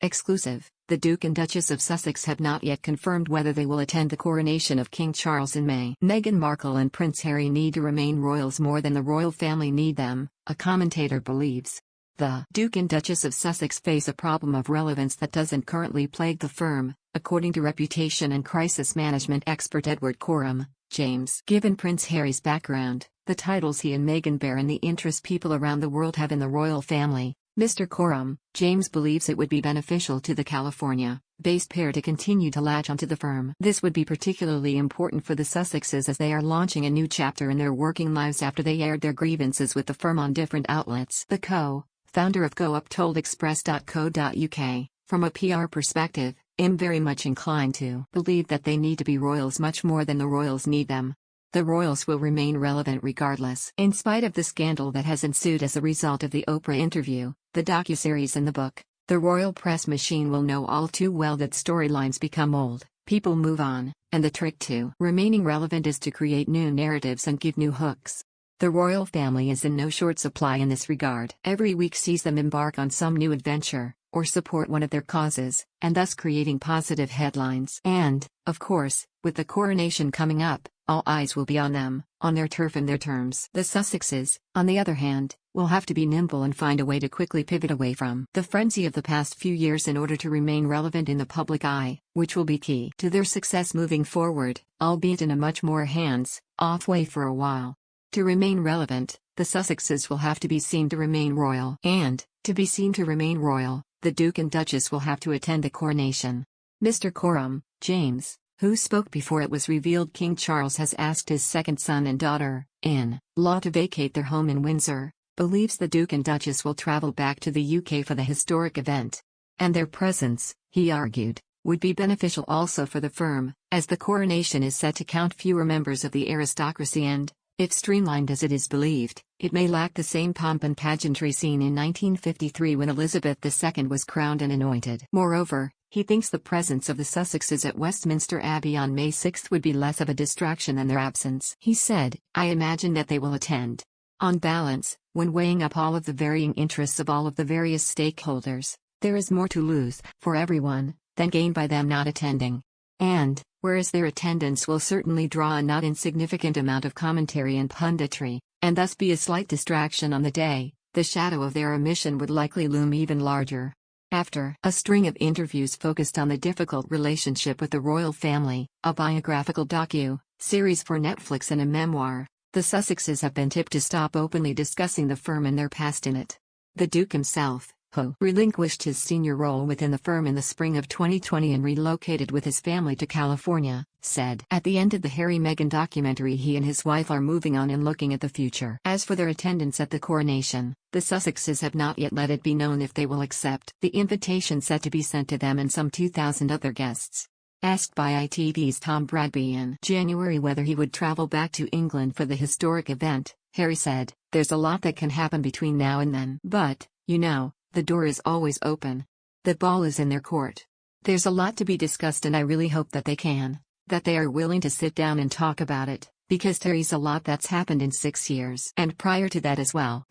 Exclusive: the Duke and Duchess of Sussex have not yet confirmed whether they will attend the coronation of King Charles in May. Meghan Markle and Prince Harry need to remain royals more than the royal family need them, a commentator believes. The Duke and Duchess of Sussex face a problem of relevance that doesn't currently plague the firm, according to reputation and crisis management expert Edward James. Given Prince Harry's background, the titles he and Meghan bear and the interest people around the world have in the royal family, Mr. James believes it would be beneficial to the California-based pair to continue to latch onto the firm. This would be particularly important for the Sussexes as they are launching a new chapter in their working lives after they aired their grievances with the firm on different outlets. The co-founder of GoUp told Express.co.uk, "From a PR perspective, I'm very much inclined to believe that they need to be royals much more than the royals need them. The royals will remain relevant regardless." In spite of the scandal that has ensued as a result of the Oprah interview, the docuseries and the book, the royal press machine will know all too well that storylines become old, people move on, and the trick to remaining relevant is to create new narratives and give new hooks. The royal family is in no short supply in this regard. Every week sees them embark on some new adventure, or support one of their causes, and thus creating positive headlines. And, of course, with the coronation coming up, all eyes will be on them, on their turf and their terms. The Sussexes, on the other hand, will have to be nimble and find a way to quickly pivot away from the frenzy of the past few years in order to remain relevant in the public eye, which will be key to their success moving forward, albeit in a much more hands-off way for a while. To remain relevant, the Sussexes will have to be seen to remain royal. And, to be seen to remain royal, the Duke and Duchess will have to attend the coronation. Mr. James, who spoke before it was revealed King Charles has asked his second son and daughter-in-law to vacate their home in Windsor, believes the Duke and Duchess will travel back to the UK for the historic event. And their presence, he argued, would be beneficial also for the firm, as the coronation is set to count fewer members of the aristocracy and, if streamlined as it is believed, it may lack the same pomp and pageantry seen in 1953 when Elizabeth II was crowned and anointed. Moreover, he thinks the presence of the Sussexes at Westminster Abbey on May 6 would be less of a distraction than their absence. He said, "I imagine that they will attend. On balance, when weighing up all of the varying interests of all of the various stakeholders, there is more to lose, for everyone, than gain by them not attending. And, whereas their attendance will certainly draw a not insignificant amount of commentary and punditry, and thus be a slight distraction on the day, the shadow of their omission would likely loom even larger." After a string of interviews focused on the difficult relationship with the royal family, a biographical docu-series for Netflix and a memoir, the Sussexes have been tipped to stop openly discussing the firm and their past in it. The Duke himself, who relinquished his senior role within the firm in the spring of 2020 and relocated with his family to California, said at the end of the Harry-Meghan documentary he and his wife are moving on and looking at the future. As for their attendance at the coronation, the Sussexes have not yet let it be known if they will accept the invitation set to be sent to them and some 2,000 other guests. Asked by ITV's Tom Bradby in January whether he would travel back to England for the historic event, Harry said, "There's a lot that can happen between now and then. But, you know, the door is always open. The ball is in their court. There's a lot to be discussed and I really hope that they are willing to sit down and talk about it, because there's a lot that's happened in 6 years. And prior to that as well."